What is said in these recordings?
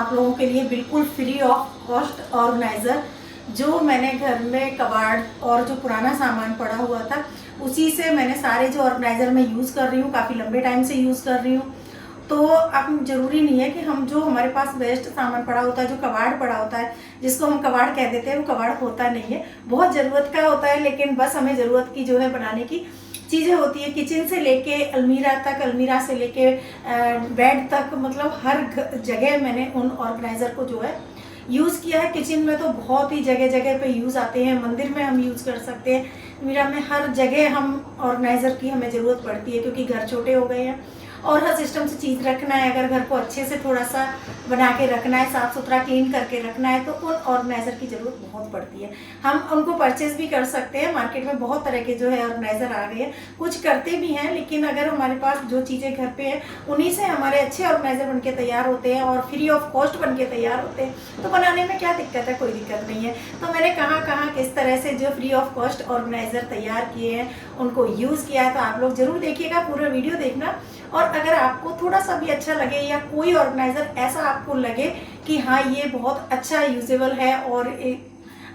आप लोगों के लिए बिल्कुल फ्री ऑफ कॉस्ट ऑर्गेनाइज़र, जो मैंने घर में कबाड़ और जो पुराना सामान पड़ा हुआ था उसी से मैंने सारे जो ऑर्गेनाइज़र मैं यूज़ कर रही हूँ, काफ़ी लंबे टाइम से यूज़ कर रही हूँ। तो अब ज़रूरी नहीं है कि हम जो हमारे पास वेस्ट सामान पड़ा होता है, जो कबाड़ पड़ा होता है, जिसको हम कबाड़ कह देते हैं, वो कबाड़ होता नहीं है, बहुत ज़रूरत का होता है। लेकिन बस हमें ज़रूरत की जो है बनाने की चीज़ें होती है, किचन से लेके अलमीरा तक, अलमीरा से लेके बेड तक, मतलब हर जगह मैंने उन ऑर्गेनाइज़र को जो है यूज़ किया है। किचन में तो बहुत ही जगह जगह पे यूज़ आते हैं, मंदिर में हम यूज़ कर सकते हैं, अलमीरा में, हर जगह हम ऑर्गेनाइज़र की हमें ज़रूरत पड़ती है क्योंकि घर छोटे हो गए हैं और हर सिस्टम से चीज़ रखना है। अगर घर को अच्छे से थोड़ा सा बना के रखना है, साफ़ सुथरा क्लीन करके रखना है, तो उन ऑर्गेनाइज़र की ज़रूरत बहुत पड़ती है। हम उनको परचेज़ भी कर सकते हैं, मार्केट में बहुत तरह के जो है ऑर्गेनाइज़र आ गए हैं, कुछ करते भी हैं, लेकिन अगर हमारे पास जो चीज़ें घर पे हैं उन्हीं से हमारे अच्छे ऑर्गेनाइज़र बनके तैयार होते हैं और फ्री ऑफ कॉस्ट बनके तैयार होते हैं, तो बनाने में क्या दिक्कत है, कोई दिक्कत नहीं है। तो मैंने कहाँ कहाँ किस तरह से जो फ्री ऑफ कॉस्ट ऑर्गेनाइज़र तैयार किए हैं उनको यूज़ किया है, तो आप लोग ज़रूर देखिएगा, पूरा वीडियो देखना। और अगर आपको थोड़ा सा भी अच्छा लगे या कोई ऑर्गेनाइज़र ऐसा आपको लगे कि हाँ ये बहुत अच्छा यूजेबल है और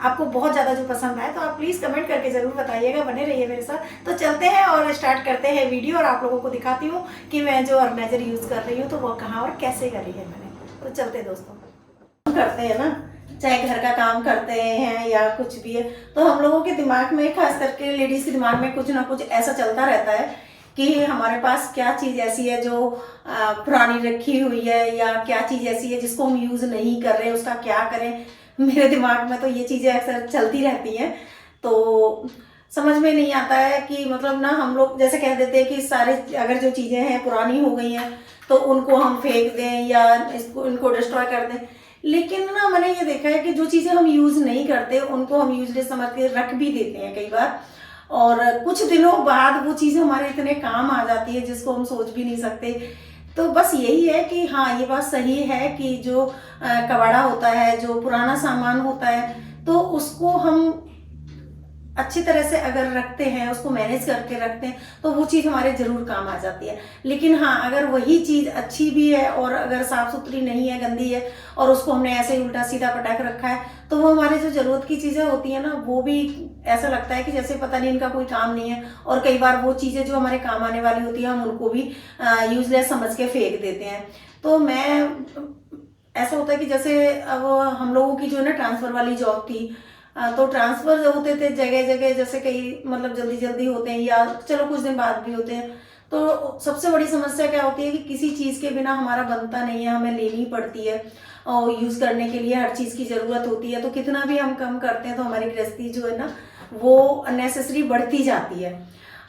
आपको बहुत ज़्यादा जो पसंद आए, तो आप प्लीज़ कमेंट करके ज़रूर बताइएगा, बने रहिए मेरे साथ। तो चलते हैं और स्टार्ट करते हैं वीडियो और आप लोगों को दिखाती हूँ कि मैं जो ऑर्गेनाइज़र यूज़ कर रही हूँ तो वो कहाँ और कैसे करी है मैंने। तो चलते हैं दोस्तों। करते हैं ना, चाहे घर का काम करते हैं या कुछ भी है, तो हम लोगों के दिमाग में, खास करके लेडीज़ के दिमाग में कुछ ना कुछ ऐसा चलता रहता है कि हमारे पास क्या चीज़ ऐसी है जो पुरानी रखी हुई है, या क्या चीज़ ऐसी है जिसको हम यूज़ नहीं कर रहे, उसका क्या करें। मेरे दिमाग में तो ये चीज़ें अक्सर चलती रहती हैं, तो समझ में नहीं आता है कि मतलब ना, हम लोग जैसे कह देते हैं कि सारे अगर जो चीज़ें हैं पुरानी हो गई हैं तो उनको हम फेंक दें या इनको डिस्ट्रॉय कर दें। लेकिन ना मैंने ये देखा है कि जो चीज़ें हम यूज़ नहीं करते उनको हम यूजलेस समझ के रख भी देते हैं कई बार, और कुछ दिनों बाद वो चीज़ हमारे इतने काम आ जाती है जिसको हम सोच भी नहीं सकते। तो बस यही है कि हाँ, ये बात सही है कि जो कबाड़ा होता है, जो पुराना सामान होता है, तो उसको हम अच्छी तरह से अगर रखते हैं, उसको मैनेज करके रखते हैं, तो वो चीज़ हमारे ज़रूर काम आ जाती है। लेकिन हाँ, अगर वही चीज़ अच्छी भी है और अगर साफ़ सुथरी नहीं है, गंदी है, और उसको हमने ऐसे ही उल्टा सीधा पटक रखा है, तो वो हमारे जो ज़रूरत की चीज़ें होती हैं ना, वो भी ऐसा लगता है कि जैसे पता नहीं इनका कोई काम नहीं है। और कई बार वो चीज़ें जो हमारे काम आने वाली होती हैं, हम उनको भी यूजलेस समझ के फेंक देते हैं। तो ऐसा होता है कि जैसे अब हम लोगों की जो है ना ट्रांसफ़र वाली जॉब थी, तो ट्रांसफ़र जो होते थे जगह जगह, जैसे कई मतलब जल्दी जल्दी होते हैं या चलो कुछ दिन बाद भी होते हैं, तो सबसे बड़ी समस्या क्या होती है कि किसी चीज़ के बिना हमारा बनता नहीं है, हमें लेनी पड़ती है और यूज़ करने के लिए हर चीज़ की ज़रूरत होती है। तो कितना भी हम कम करते हैं तो हमारी गृहस्थी जो है ना वो अननेसेसरी बढ़ती जाती है।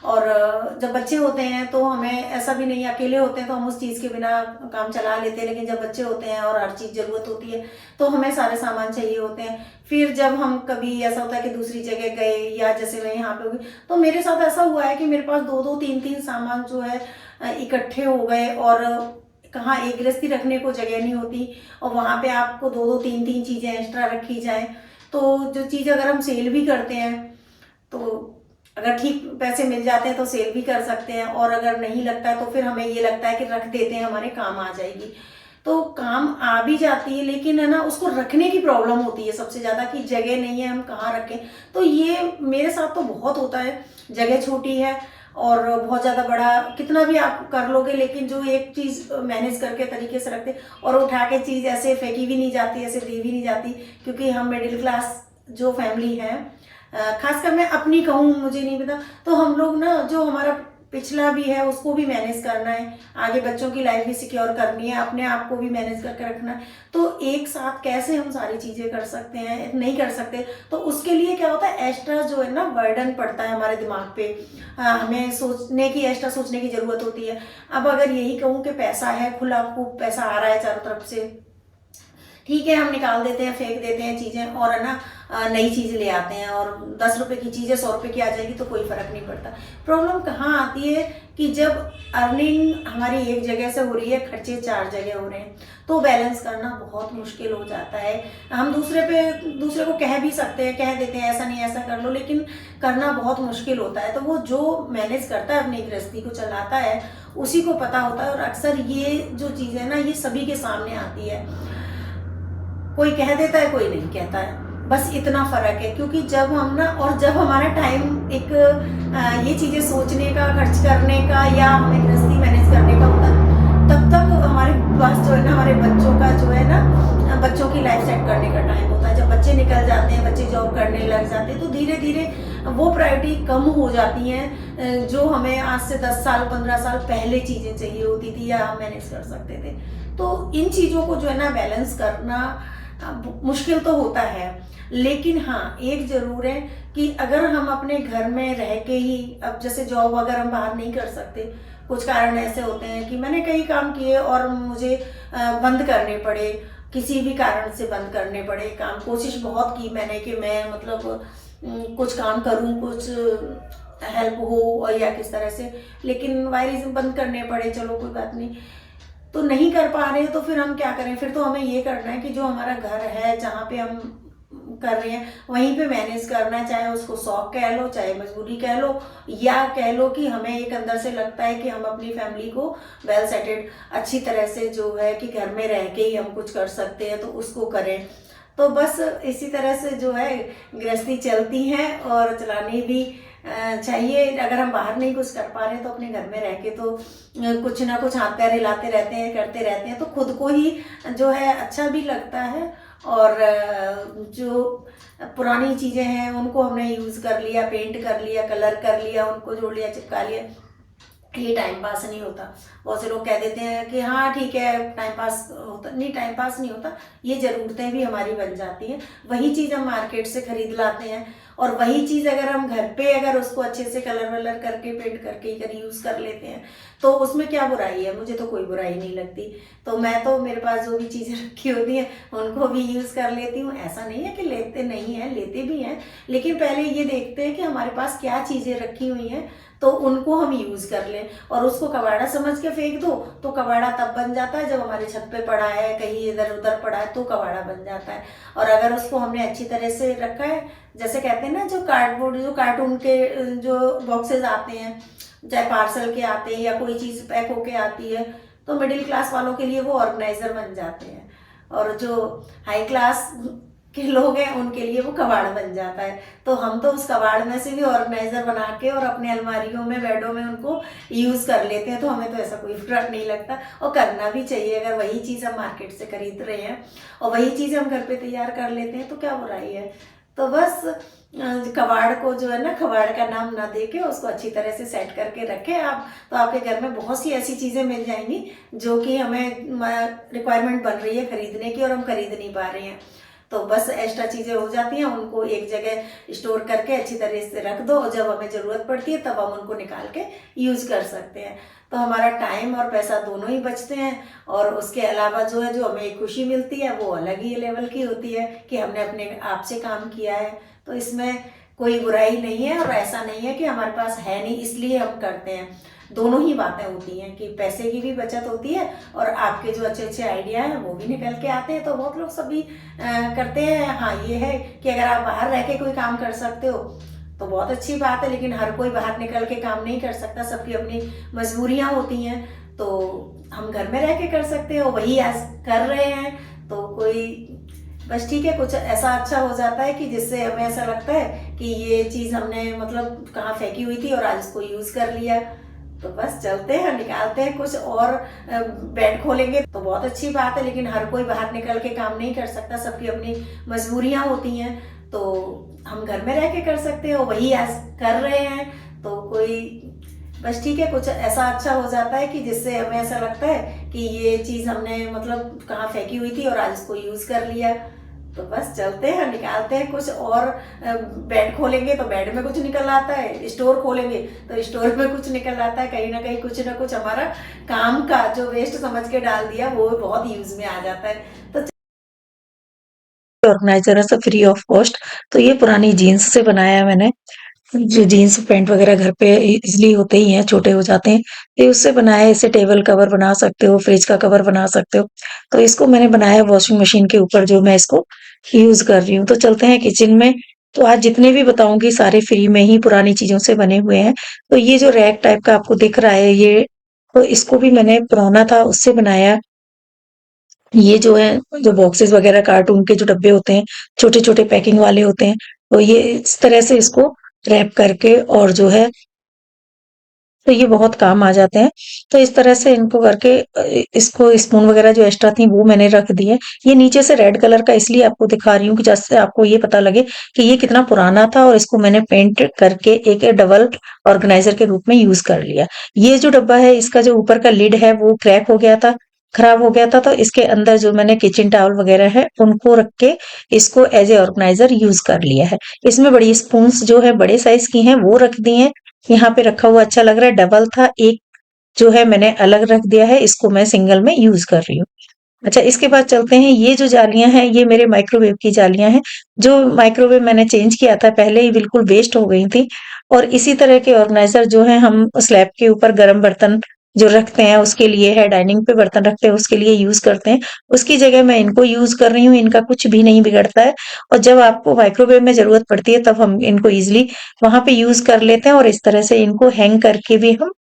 और जब बच्चे होते हैं तो हमें ऐसा भी नहीं, अकेले होते हैं तो हम उस चीज़ के बिना काम चला लेते हैं, लेकिन जब बच्चे होते हैं और हर चीज़ ज़रूरत होती है तो हमें सारे सामान चाहिए होते हैं। फिर जब हम कभी ऐसा होता है कि दूसरी जगह गए, या जैसे मैं यहाँ पे हुई, तो मेरे साथ ऐसा हुआ है कि मेरे पास दो दो तीन तीन सामान जो है इकट्ठे हो गए, और कहाँ एक गृहस्थी रखने को जगह नहीं होती और वहाँ पे आपको दो दो तीन तीन चीज़ें एक्स्ट्रा रखी जाए। तो जो चीज़ अगर हम सेल भी करते हैं, तो अगर ठीक पैसे मिल जाते हैं तो सेल भी कर सकते हैं, और अगर नहीं लगता है तो फिर हमें ये लगता है कि रख देते हैं, हमारे काम आ जाएगी। तो काम आ भी जाती है, लेकिन है ना, उसको रखने की प्रॉब्लम होती है सबसे ज़्यादा कि जगह नहीं है, हम कहाँ रखें। तो ये मेरे साथ तो बहुत होता है, जगह छोटी है और बहुत ज़्यादा बड़ा कितना भी आप कर लोगे, लेकिन जो एक चीज़ मैनेज करके तरीके से रखते और उठा के चीज़ ऐसे फेंकी भी नहीं जाती, ऐसे दी भी नहीं जाती, क्योंकि हम मिडिल क्लास जो फैमिली है, खासकर मैं अपनी कहूँ, मुझे नहीं पता, तो हम लोग ना जो हमारा पिछला भी है उसको भी मैनेज करना है, आगे बच्चों की लाइफ भी सिक्योर करनी है, अपने आप को भी मैनेज करके रखना है। तो एक साथ कैसे हम सारी चीज़ें कर सकते हैं, नहीं कर सकते। तो उसके लिए क्या होता है, एक्स्ट्रा जो है ना बर्डन पड़ता है हमारे दिमाग पे, हमें सोचने की, एक्स्ट्रा सोचने की ज़रूरत होती है। अब अगर यही कहूँ कि पैसा है, खुला खूब पैसा आ रहा है चारों तरफ से, ठीक है, हम निकाल देते हैं, फेंक देते हैं चीज़ें, और है ना नई चीज़ ले आते हैं, और 10 रुपए की चीज़ें 100 रुपए की आ जाएगी तो कोई फ़र्क नहीं पड़ता। प्रॉब्लम कहाँ आती है कि जब अर्निंग हमारी एक जगह से हो रही है, खर्चे 4 जगह हो रहे हैं, तो बैलेंस करना बहुत मुश्किल हो जाता है। हम दूसरे को कह भी सकते हैं, कह देते हैं ऐसा नहीं ऐसा कर लो, लेकिन करना बहुत मुश्किल होता है। तो वो जो मैनेज करता है, अपनी गृहस्थी को चलाता है, उसी को पता होता है। और अक्सर ये जो चीज़ है ना, ये सभी के सामने आती है। कोई कह देता है, कोई नहीं कहता है, बस इतना फ़र्क है। क्योंकि जब हम ना, और जब हमारा टाइम एक ये चीज़ें सोचने का, खर्च करने का या हमें गृहस्थी मैनेज करने का होता है, तब तक हमारे पास जो है ना, हमारे बच्चों का जो है ना, बच्चों की लाइफ सेट करने का टाइम होता है। जब बच्चे निकल जाते हैं, बच्चे जॉब करने लग जाते हैं, तो धीरे धीरे वो प्रायोरिटी कम हो जाती हैं जो हमें आज से 10 साल 15 साल पहले चीज़ें चाहिए होती थी या हम मैनेज कर सकते थे। तो इन चीज़ों को जो है ना बैलेंस करना मुश्किल तो होता है, लेकिन हाँ एक ज़रूर है कि अगर हम अपने घर में रह के ही, अब जैसे जॉब अगर हम बाहर नहीं कर सकते, कुछ कारण ऐसे होते हैं कि मैंने कई काम किए और मुझे बंद करने पड़े, किसी भी कारण से बंद करने पड़े काम। कोशिश बहुत की मैंने कि मैं मतलब कुछ काम करूं, कुछ हेल्प हो और या किस तरह से, लेकिन वाई रीज़न बंद करने पड़े। चलो कोई बात नहीं, तो नहीं कर पा रहे हैं तो फिर हम क्या करें? फिर तो हमें ये करना है कि जो हमारा घर है जहाँ पे हम कर रहे हैं वहीं पे मैनेज करना है, चाहे उसको शौक कह लो, चाहे मजबूरी कह लो, या कह लो कि हमें एक अंदर से लगता है कि हम अपनी फैमिली को वेल सेटेड अच्छी तरह से जो है कि घर में रह के ही हम कुछ कर सकते हैं तो उसको करें। तो बस इसी तरह से जो है गृहस्थी चलती है और चलानी भी चाहिए। अगर हम बाहर नहीं कुछ कर पा रहे हैं तो अपने घर में रह के तो कुछ ना कुछ हाथ पैर हिलाते रहते हैं, करते रहते हैं, तो खुद को ही जो है अच्छा भी लगता है। और जो पुरानी चीज़ें हैं उनको हमने यूज़ कर लिया, पेंट कर लिया, कलर कर लिया, उनको जोड़ लिया, चिपका लिया, ये टाइम पास नहीं होता। बहुत से लोग कह देते हैं कि हाँ ठीक है टाइम पास होता, नहीं टाइम पास नहीं होता, ये ज़रूरतें भी हमारी बन जाती हैं। वही चीज़ हम मार्केट से ख़रीद लाते हैं और वही चीज़ अगर हम घर पे अगर उसको अच्छे से कलर वलर करके पेंट करके अगर यूज़ कर लेते हैं तो उसमें क्या बुराई है? मुझे तो कोई बुराई नहीं लगती। तो मैं तो, मेरे पास जो भी चीज़ें रखी होती हैं उनको भी यूज़ कर लेती हूँ। ऐसा नहीं है कि लेते नहीं हैं, लेते भी हैं, लेकिन पहले ये देखते हैं कि हमारे पास क्या चीज़ें रखी हुई हैं तो उनको हम यूज़ कर लें। और उसको कबाड़ा समझ के फेंक दो तो कबाड़ा तब बन जाता है जब हमारे छत पे पड़ा है, कहीं इधर उधर पड़ा है तो कबाड़ा बन जाता है। और अगर उसको हमने अच्छी तरह से रखा है, जैसे कहते हैं ना जो कार्डबोर्ड, जो कार्टून के जो बॉक्सेस आते हैं, चाहे पार्सल के आते हैं या कोई चीज़ पैक होके आती है, तो मिडिल क्लास वालों के लिए वो ऑर्गेनाइजर बन जाते हैं। और जो हाई क्लास के लोग हैं उनके लिए वो कबाड़ बन जाता है। तो हम तो उस कबाड़ में से भी ऑर्गेनाइजर बना के और अपने अलमारियों में, बेडों में उनको यूज़ कर लेते हैं। तो हमें तो ऐसा कोई फर्क नहीं लगता और करना भी चाहिए। अगर वही चीज़ हम मार्केट से खरीद रहे हैं और वही चीज़ हम घर पे तैयार कर लेते हैं तो क्या बुराई है? तो बस कबाड़ को जो है ना, कबाड़ का नाम ना दे के उसको अच्छी तरह से सेट करके रखें आप, तो आपके घर में बहुत सी ऐसी चीज़ें मिल जाएंगी जो कि हमें रिक्वायरमेंट बन रही है खरीदने की और हम खरीद नहीं पा रहे हैं। तो बस एक्स्ट्रा चीज़ें हो जाती हैं, उनको एक जगह स्टोर करके अच्छी तरह से रख दो और जब हमें ज़रूरत पड़ती है तब हम उनको निकाल के यूज़ कर सकते हैं। तो हमारा टाइम और पैसा दोनों ही बचते हैं और उसके अलावा जो है, जो हमें एक खुशी मिलती है वो अलग ही लेवल की होती है कि हमने अपने आप से काम किया है। तो इसमें कोई बुराई नहीं है और ऐसा नहीं है कि हमारे पास है नहीं इसलिए हम करते हैं। दोनों ही बातें होती हैं कि पैसे की भी बचत होती है और आपके जो अच्छे अच्छे आइडिया हैं वो भी निकल के आते हैं। तो बहुत लोग सभी करते हैं। हाँ ये है कि अगर आप बाहर रह के कोई काम कर सकते हो तो बहुत अच्छी बात है, लेकिन हर कोई बाहर निकल के काम नहीं कर सकता, सबकी अपनी मजबूरियां होती हैं। तो हम घर में रह के कर सकते हो, वही आज कर रहे हैं। तो कोई बस ठीक है, कुछ ऐसा अच्छा हो जाता है कि जिससे हमें ऐसा लगता है कि ये चीज़ हमने मतलब कहाँ फेंकी हुई थी और आज इसको यूज़ कर लिया। तो बस चलते हैं, निकालते हैं कुछ और बेड खोलेंगे तो बहुत अच्छी बात है, लेकिन हर कोई बाहर निकल के काम नहीं कर सकता, सबकी अपनी मजबूरियां होती हैं। तो हम घर में रह के कर सकते हो, वही आज कर रहे हैं। तो कोई बस ठीक है, कुछ ऐसा अच्छा हो जाता है कि जिससे हमें ऐसा लगता है कि ये चीज़ हमने मतलब कहाँ फेंकी हुई थी और आज इसको यूज़ कर लिया। तो बस चलते हैं, निकालते हैं कुछ और बेड खोलेंगे तो बेड में कुछ निकल आता है, स्टोर खोलेंगे तो स्टोर में कुछ निकल आता है। कहीं ना कुछ हमारा काम का जो वेस्ट समझ के डाल दिया वो बहुत यूज में आ जाता है। तो ऑर्गेनाइजर है सब फ्री ऑफ कॉस्ट। तो ये पुरानी जीन्स से बनाया है मैंने, जो जीन्स पैंट वगैरह घर पे इजिली होते ही हैं, छोटे हो जाते हैं, ये उससे बनाया है। इसे टेबल कवर बना सकते हो, फ्रिज का कवर बना सकते हो। तो इसको मैंने बनाया वॉशिंग मशीन के ऊपर, जो मैं इसको यूज कर रही हूँ। तो चलते हैं किचन में। तो आज जितने भी बताऊंगी सारे फ्री में ही पुरानी चीजों से बने हुए हैं। तो ये जो रैक टाइप का आपको दिख रहा है, ये तो इसको भी मैंने पुराना था उससे बनाया। ये जो है, जो बॉक्सेस वगैरह कार्टून के जो डब्बे होते हैं, छोटे-छोटे पैकिंग वाले होते हैं, तो ये इस तरह से इसको रैप करके और जो है, तो ये बहुत काम आ जाते हैं। तो इस तरह से इनको करके इसको स्पून वगैरह जो एक्स्ट्रा थी वो मैंने रख दी है। ये नीचे से रेड कलर का इसलिए आपको दिखा रही हूँ कि जिससे आपको ये पता लगे कि ये कितना पुराना था और इसको मैंने पेंट करके एक डबल ऑर्गेनाइजर के रूप में यूज कर लिया। ये जो डब्बा है इसका जो ऊपर का लिड है वो क्रैक हो गया था, खराब हो गया था, तो इसके अंदर जो मैंने किचन टॉवल वगैरह है उनको रख के इसको एज ए ऑर्गेनाइजर यूज कर लिया है। इसमें बड़ी स्पून्स जो है बड़े साइज की हैं वो रख दी हैं। यहाँ पे रखा हुआ अच्छा लग रहा है, डबल था, एक जो है मैंने अलग रख दिया है, इसको मैं सिंगल में यूज कर रही हूँ। अच्छा, इसके बाद चलते हैं, ये जो जालियां हैं ये मेरे माइक्रोवेव की जालियां हैं। जो माइक्रोवेव मैंने चेंज किया था पहले ही बिल्कुल वेस्ट हो गई थी, और इसी तरह के ऑर्गेनाइजर जो है हम स्लैब के ऊपर गर्म बर्तन जो रखते हैं उसके लिए है, डाइनिंग पे बर्तन रखते हैं उसके लिए यूज करते हैं, उसकी जगह मैं इनको यूज कर रही हूँ। इनका कुछ भी नहीं बिगड़ता है, और जब आपको माइक्रोवेव में जरूरत पड़ती है तब हम इनको इजिली वहां पे यूज कर लेते हैं, और इस तरह से इनको हैंग करके भी हम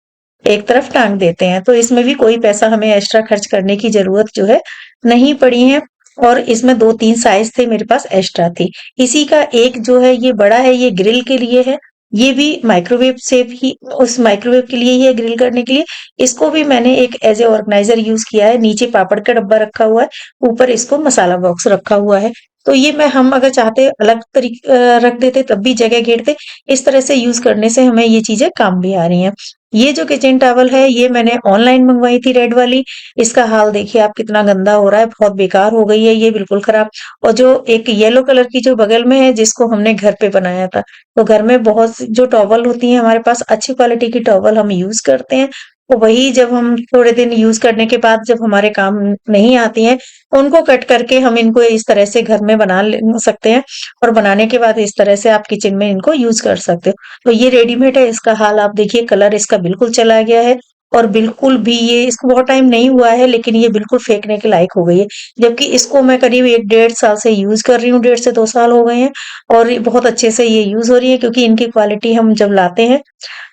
एक तरफ टांग देते हैं। तो इसमें भी कोई पैसा हमें एक्स्ट्रा खर्च करने की जरूरत जो है नहीं पड़ी है। और इसमें 2-3 साइज थे मेरे पास, एक्स्ट्रा थी। इसी का एक जो है ये बड़ा है, ये ग्रिल के लिए है। ये भी माइक्रोवेव से ही, उस माइक्रोवेव के लिए ही है, ग्रिल करने के लिए। इसको भी मैंने एक एज ए ऑर्गेनाइजर यूज किया है। नीचे पापड़ का डब्बा रखा हुआ है, ऊपर इसको मसाला बॉक्स रखा हुआ है। तो ये मैं हम अगर चाहते अलग तरीके रख देते तब भी जगह घेरते। इस तरह से यूज करने से हमें ये चीजें काम भी आ रही हैं। ये जो किचन टॉवल है ये मैंने ऑनलाइन मंगवाई थी, रेड वाली। इसका हाल देखिए आप कितना गंदा हो रहा है, बहुत बेकार हो गई है ये, बिल्कुल खराब। और जो एक येलो कलर की जो बगल में है जिसको हमने घर पे बनाया था, तो घर में बहुत जो टॉवल होती है हमारे पास, अच्छी क्वालिटी की टॉवल हम यूज करते हैं। तो वही जब हम थोड़े दिन यूज करने के बाद जब हमारे काम नहीं आती हैं, उनको कट करके हम इनको इस तरह से घर में सकते हैं। और बनाने के बाद इस तरह से आप किचन में इनको यूज कर सकते हो। तो ये रेडीमेड है, इसका हाल आप देखिए, कलर इसका बिल्कुल चला गया है, और बिल्कुल भी ये, इसको बहुत टाइम नहीं हुआ है लेकिन ये बिल्कुल फेंकने के लायक हो गई है। जबकि इसको मैं करीब 1 डेढ़ साल से यूज कर रही हूँ, 1.5 से 2 साल हो गए हैं, और ये बहुत अच्छे से ये यूज हो रही है, क्योंकि इनकी क्वालिटी हम जब लाते हैं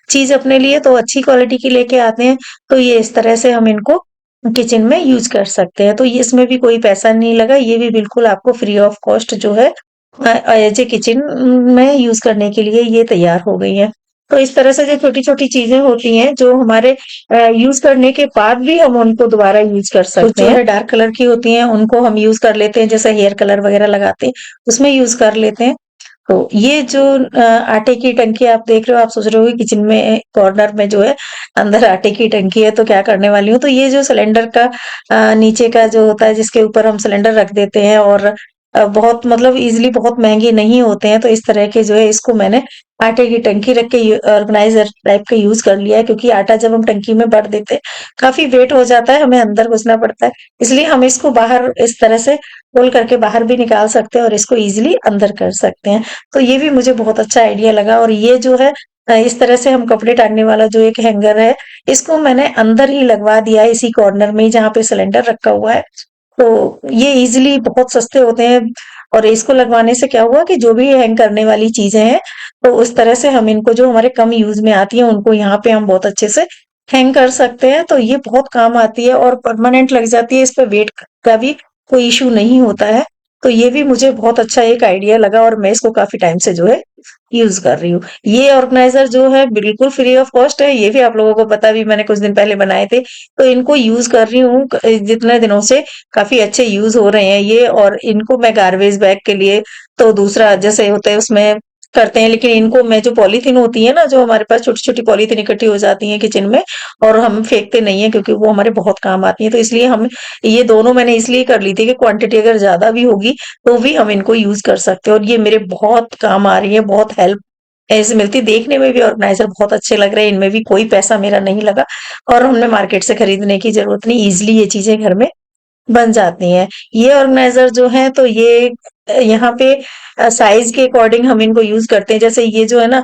चीज अपने लिए तो अच्छी क्वालिटी की लेके आते हैं। तो ये इस तरह से हम इनको किचन में यूज कर सकते हैं। तो ये, इसमें भी कोई पैसा नहीं लगा, ये भी बिल्कुल आपको फ्री ऑफ कॉस्ट जो है एज ए किचन में यूज करने के लिए ये तैयार हो गई है। तो इस तरह से जो छोटी-छोटी चीजें होती हैं जो हमारे यूज करने के बाद भी हम उनको दोबारा यूज कर सकते हैं। जो है डार्क कलर की होती हैं उनको हम यूज कर लेते हैं, जैसे हेयर कलर वगैरह लगाते हैं उसमें यूज कर लेते हैं। तो ये जो आटे की टंकी आप देख रहे हो, आप सोच रहे हो किचन में कॉर्नर में जो है अंदर आटे की टंकी है तो क्या करने वाली हूँ। तो ये जो सिलेंडर का नीचे का जो होता है जिसके ऊपर हम सिलेंडर रख देते हैं, और बहुत मतलब इजीली बहुत महंगे नहीं होते हैं, तो इस तरह के जो है इसको मैंने आटे की टंकी रख के ऑर्गेनाइजर टाइप का यूज कर लिया है, क्योंकि आटा जब हम टंकी में भर देते हैं काफी वेट हो जाता है, हमें अंदर घुसना पड़ता है। इसलिए हम इसको बाहर इस तरह से खोल करके बाहर भी निकाल सकते हैं और इसको इजीली अंदर कर सकते हैं। तो ये भी मुझे बहुत अच्छा आइडिया लगा। और ये जो है इस तरह से हम कपड़े टांगने वाला जो एक हैंगर है, इसको मैंने अंदर ही लगवा दिया है, इसी कॉर्नर में ही जहाँ पे सिलेंडर रखा हुआ है। तो ये इजीली बहुत सस्ते होते हैं, और इसको लगवाने से क्या हुआ कि जो भी हैंग करने वाली चीजें हैं, तो उस तरह से हम इनको जो हमारे कम यूज में आती है उनको यहाँ पे हम बहुत अच्छे से हैंग कर सकते हैं। तो ये बहुत काम आती है और परमानेंट लग जाती है, इस पे वेट का भी कोई इश्यू नहीं होता है। तो ये भी मुझे बहुत अच्छा एक आइडिया लगा, और मैं इसको काफी टाइम से जो है यूज कर रही हूँ। ये ऑर्गेनाइजर जो है बिल्कुल फ्री ऑफ कॉस्ट है, ये भी आप लोगों को पता, भी मैंने कुछ दिन पहले बनाए थे। तो इनको यूज कर रही हूँ जितने दिनों से, काफी अच्छे यूज हो रहे हैं ये। और इनको मैं गार्बेज बैग के लिए, तो दूसरा जैसे होता है उसमें करते हैं, लेकिन इनको मैं जो पॉलीथीन होती है ना, जो हमारे पास छोटी छोटी पॉलीथीन इकट्ठी हो जाती है किचन में, और हम फेंकते नहीं है क्योंकि वो हमारे बहुत काम आती है, तो इसलिए हम ये दोनों मैंने इसलिए कर ली थी कि क्वांटिटी अगर ज्यादा भी होगी तो भी हम इनको यूज कर सकते हैं। और ये मेरे बहुत काम आ रही है, बहुत हेल्प ऐसे मिलती। देखने में भी ऑर्गेनाइजर बहुत अच्छे लग रहे हैं, इनमें भी कोई पैसा मेरा नहीं लगा, और हमने मार्केट से खरीदने की जरूरत नहीं, इजिली ये चीजें घर में बन जाती हैं। ये ऑर्गेनाइजर जो है तो ये यहाँ पे साइज के अकॉर्डिंग हम इनको यूज करते हैं। जैसे ये जो है ना,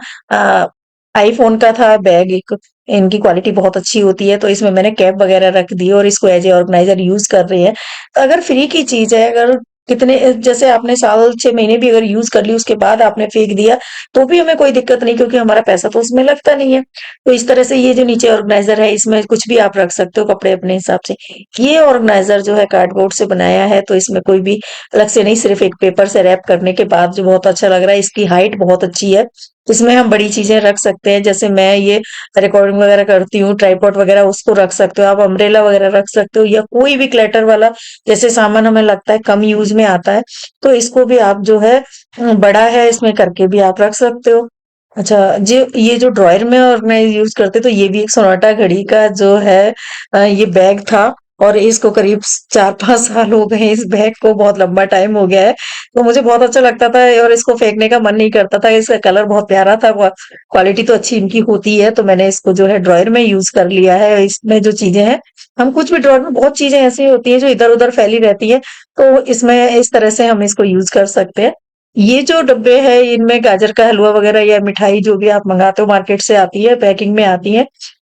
आईफोन का था बैग एक, इनकी क्वालिटी बहुत अच्छी होती है, तो इसमें मैंने कैप वगैरह रख दी और इसको एज ए ऑर्गेनाइजर यूज कर रही है। तो अगर फ्री की चीज है, अगर कितने जैसे आपने साल 6 महीने भी अगर यूज़ कर ली, उसके बाद आपने फेंक दिया, तो भी हमें कोई दिक्कत नहीं, क्योंकि हमारा पैसा तो उसमें लगता नहीं है। तो इस तरह से ये जो नीचे ऑर्गेनाइज़र है, इसमें कुछ भी आप रख सकते हो कपड़े अपने हिसाब से। ये ऑर्गेनाइज़र जो है कार्डबोर्ड से बनाया है, तो इसमें कोई भी अलग से नहीं, सिर्फ़ एक पेपर से रैप करने के बाद जो बहुत अच्छा लग रहा है, इसकी हाइट बहुत अच्छी है। इसमें हम बड़ी चीज़ें रख सकते हैं, जैसे मैं ये रिकॉर्डिंग वगैरह करती हूँ, ट्राइपॉड वगैरह उसको रख सकते हो आप, अम्ब्रेला वगैरह रख सकते हो, या कोई भी क्लटर वाला जैसे सामान हमें लगता है कम यूज़ में आता है, तो इसको भी आप जो है बड़ा है इसमें करके भी आप रख सकते हो। अच्छा, जो ये जो ड्रॉयर में ऑर्गेनाइज यूज़ करते, तो ये भी एक सोनाटा घड़ी का जो है ये बैग था, और इसको करीब 4-5 साल हो गए इस बैग को, बहुत लंबा टाइम हो गया है। तो मुझे बहुत अच्छा लगता था और इसको फेंकने का मन नहीं करता था, इसका कलर बहुत प्यारा था, क्वालिटी तो अच्छी इनकी होती है, तो मैंने इसको जो है ड्रॉयर में यूज़ कर लिया है। इसमें जो चीज़ें हैं, हम कुछ भी ड्रॉयर में बहुत चीज़ें ऐसी होती हैं जो इधर-उधर फैली रहती हैं, तो इसमें इस तरह से हम इसको यूज़ कर सकते हैं। ये जो डब्बे हैं, इनमें गाजर का हलवा वगैरह या मिठाई जो भी आप मंगाते हो मार्केट से आती है, पैकिंग में आती है,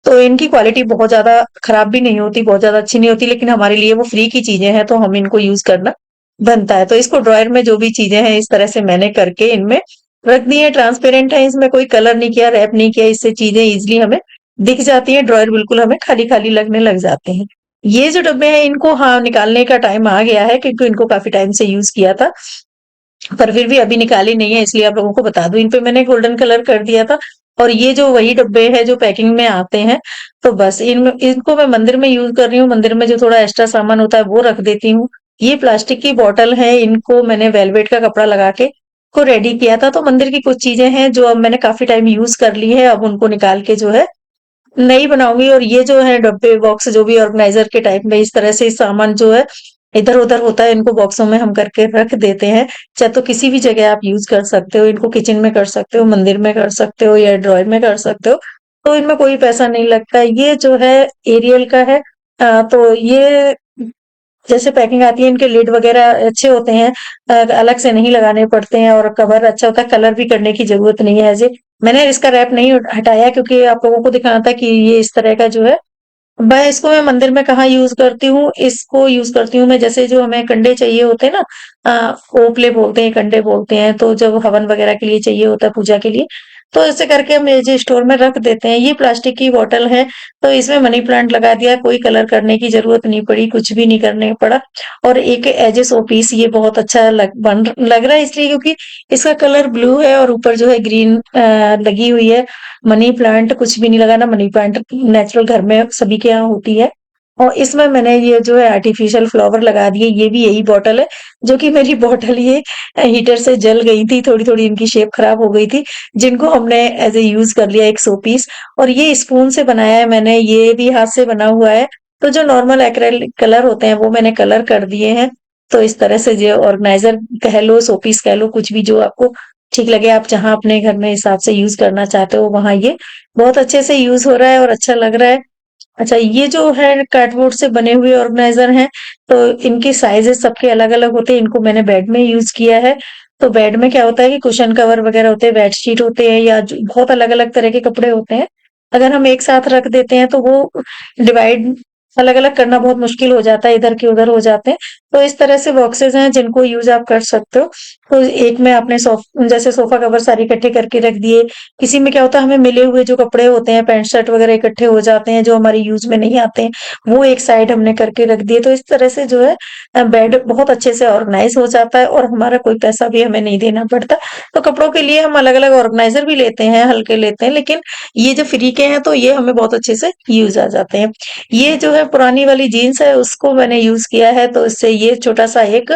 तो इनकी क्वालिटी बहुत ज़्यादा खराब भी नहीं होती, बहुत ज़्यादा अच्छी नहीं होती, लेकिन हमारे लिए वो फ्री की चीज़ें हैं, तो हम इनको यूज़ करना बनता है। तो इसको ड्रॉयर में जो भी चीज़ें हैं, इस तरह से मैंने करके इनमें रख दी हैं, ट्रांसपेरेंट है, इसमें कोई कलर नहीं किया, रैप नहीं किया, इससे चीज़ें ईज़िली हमें दिख जाती हैं, ड्रॉयर बिल्कुल हमें खाली-खाली लगने लग जाते हैं। ये जो डब्बे हैं, इनको हाँ, निकालने का टाइम आ गया है, क्योंकि इनको काफ़ी टाइम से यूज़ किया था। पर फिर भी अभी निकाली नहीं है, इसलिए आप लोगों को बता दूं, इन पे मैंने गोल्डन कलर कर दिया था। और ये जो वही डब्बे हैं जो पैकिंग में आते हैं, तो बस इनको मैं मंदिर में यूज कर रही हूँ, मंदिर में जो थोड़ा एक्स्ट्रा सामान होता है वो रख देती हूँ। ये प्लास्टिक की बॉटल है, इनको मैंने वेलवेट का कपड़ा लगा के को रेडी किया था, तो मंदिर की कुछ चीजें हैं जो अब मैंने काफी टाइम यूज कर ली है, अब उनको निकाल के जो है नहीं बनाऊंगी। और ये जो है डब्बे बॉक्स जो भी ऑर्गेनाइजर के टाइप में इस तरह से सामान जो है इधर उधर होता है, इनको बॉक्सों में हम करके रख देते हैं। चाहे तो किसी भी जगह आप यूज कर सकते हो, इनको किचन में कर सकते हो, मंदिर में कर सकते हो, या ड्रॉयर में कर सकते हो, तो इनमें कोई पैसा नहीं लगता। ये जो है एरियल का है, तो ये जैसे पैकिंग आती है, इनके लिड वगैरह अच्छे होते हैं, अलग से नहीं लगाने पड़ते हैं, और कवर अच्छा होता है, कलर भी करने की जरूरत नहीं है। ऐसे मैंने इसका रैप नहीं हटाया, क्योंकि आप लोगों को दिखाना था कि ये इस तरह का जो है। मैं मंदिर में कहाँ यूज करती हूँ, इसको यूज करती हूँ मैं, जैसे जो हमें कंडे चाहिए होते हैं ना, ओपले बोलते हैं, कंडे बोलते हैं, तो जब हवन वगैरह के लिए चाहिए होता है, पूजा के लिए, तो ऐसे करके हम जो स्टोर में रख देते हैं। ये प्लास्टिक की बोतल है, तो इसमें मनी प्लांट लगा दिया, कोई कलर करने की जरूरत नहीं पड़ी, कुछ भी नहीं करने पड़ा। और एक एज ए शो पीस ये बहुत अच्छा लग रहा है, इसलिए क्योंकि इसका कलर ब्लू है और ऊपर जो है ग्रीन लगी हुई है। मनी प्लांट कुछ भी नहीं लगाना, मनी प्लांट नेचुरल घर में सभी के यहाँ होती है। और इसमें मैंने ये जो है आर्टिफिशियल फ्लावर लगा दिए, ये भी यही बॉटल है, जो कि मेरी बॉटल ये हीटर से जल गई थी, थोड़ी थोड़ी इनकी शेप खराब हो गई थी, जिनको हमने एज ए यूज कर लिया एक शो पीस। और ये स्पून से बनाया है मैंने, ये भी हाथ से बना हुआ है। तो जो नॉर्मल एक्रेलिक कलर होते हैं वो मैंने कलर कर दिए हैं। तो इस तरह से जो ऑर्गेनाइजर कह लो, शो पीस कह लो, कुछ भी जो आपको ठीक लगे, आप जहाँ अपने घर में हिसाब से यूज करना चाहते हो, वहां ये बहुत अच्छे से यूज हो रहा है और अच्छा लग रहा है। अच्छा, ये जो है कार्डबोर्ड से बने हुए ऑर्गेनाइजर हैं, तो इनके साइजेस सबके अलग अलग होते हैं, इनको मैंने बेड में यूज किया है। तो बेड में क्या होता है कि कुशन कवर वगैरह होते हैं, बेडशीट होते हैं, या बहुत अलग अलग तरह के कपड़े होते हैं, अगर हम एक साथ रख देते हैं तो वो डिवाइड अलग अलग करना बहुत मुश्किल हो जाता है, इधर के उधर हो जाते हैं। तो इस तरह से बॉक्सेस हैं जिनको यूज आप कर सकते हो। तो एक में आपने जैसे सोफा कवर सारे इकट्ठे करके रख दिए। किसी में क्या होता है, हमें मिले हुए जो कपड़े होते हैं, पैंट शर्ट वगैरह इकट्ठे हो जाते हैं जो हमारी यूज में नहीं आते हैं, वो एक साइड हमने करके रख दिए। तो इस तरह से जो है बेड बहुत अच्छे से ऑर्गेनाइज हो जाता है, और हमारा कोई पैसा भी हमें नहीं देना पड़ता। तो कपड़ों के लिए हम अलग अलग ऑर्गेनाइजर भी लेते हैं, हल्के लेते हैं, लेकिन ये जो फ्री के हैं तो ये हमें बहुत अच्छे से यूज आ जाते हैं। ये जो है पुरानी वाली जीन्स है, उसको मैंने यूज किया है, तो इससे ये छोटा सा एक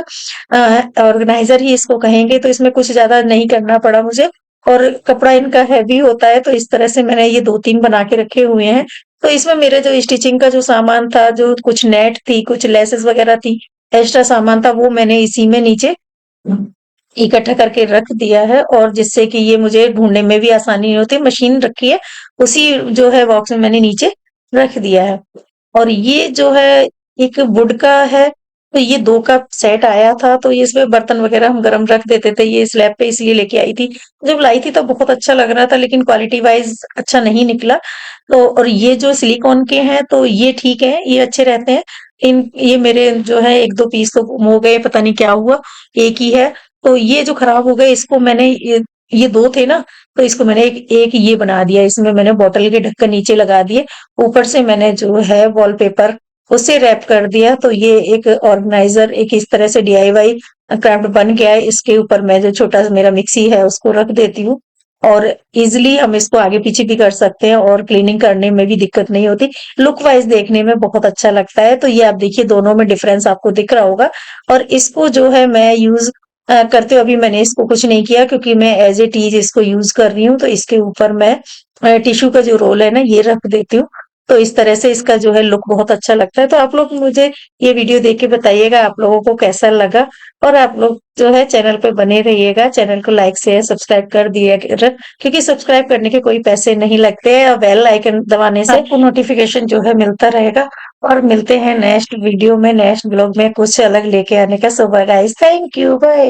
ऑर्गेनाइजर ही इसको कहेंगे, तो इसमें कुछ ज्यादा नहीं करना पड़ा मुझे। और कपड़ा इनका हैवी होता है, तो इस तरह से मैंने ये 2-3 बना के रखे हुए हैं। तो इसमें मेरे जो स्टिचिंग का जो सामान था, जो कुछ नेट थी, कुछ लेसेस वगैरह थी, एक्स्ट्रा सामान था, वो मैंने इसी में नीचे इकट्ठा करके रख दिया है, और जिससे कि ये मुझे ढूंढने में भी आसानी नहीं होती। मशीन रखी है, उसी जो है बॉक्स में मैंने नीचे रख दिया है। और ये जो है एक वुड का है, तो ये 2 का सेट आया था, तो ये इसमें बर्तन वगैरह हम गरम रख देते थे, ये स्लैब पे इसलिए लेके आई थी। जब लाई थी तो बहुत अच्छा लग रहा था, लेकिन क्वालिटी वाइज अच्छा नहीं निकला। तो और ये जो सिलिकॉन के हैं, तो ये ठीक है, ये अच्छे रहते हैं। इन ये मेरे जो है 1-2 पीस तो गुम हो गए, पता नहीं क्या हुआ, एक ही है। तो ये जो खराब हो गए इसको मैंने ये 2 थे ना, तो इसको मैंने एक एक ये बना दिया। इसमें मैंने बॉटल के ढक्कन नीचे लगा दिए, ऊपर से मैंने जो है वॉलपेपर उससे रैप कर दिया। तो ये एक ऑर्गेनाइज़र एक इस तरह से डीआईवाई क्राफ्ट बन गया है। इसके ऊपर मैं जो छोटा सा मेरा मिक्सी है उसको रख देती हूँ और इज़िली हम इसको आगे-पीछे भी कर सकते हैं और क्लीनिंग करने में भी दिक्कत नहीं होती। लुक वाइज देखने में बहुत अच्छा लगता है। तो ये आप देखिए दोनों में डिफरेंस आपको दिख रहा होगा। और इसको जो है मैं यूज करते हुए अभी मैंने इसको कुछ नहीं किया क्योंकि मैं एज इट इज इसको यूज कर रही हूँ। तो इसके ऊपर मैं टिश्यू का जो रोल है ना ये रख देती हूँ। तो इस तरह से इसका जो है लुक बहुत अच्छा लगता है। तो आप लोग मुझे ये वीडियो देख के बताइएगा आप लोगों को कैसा लगा। और आप लोग जो है चैनल पे बने रहिएगा, चैनल को लाइक शेयर सब्सक्राइब कर दिया क्योंकि सब्सक्राइब करने के कोई पैसे नहीं लगते हैं और बेल आइकन दबाने से आपको नोटिफिकेशन जो है मिलता रहेगा। और मिलते हैं नेक्स्ट वीडियो में, नेक्स्ट ब्लॉग में कुछ अलग लेके आने का। So bye guys, thank you, bye.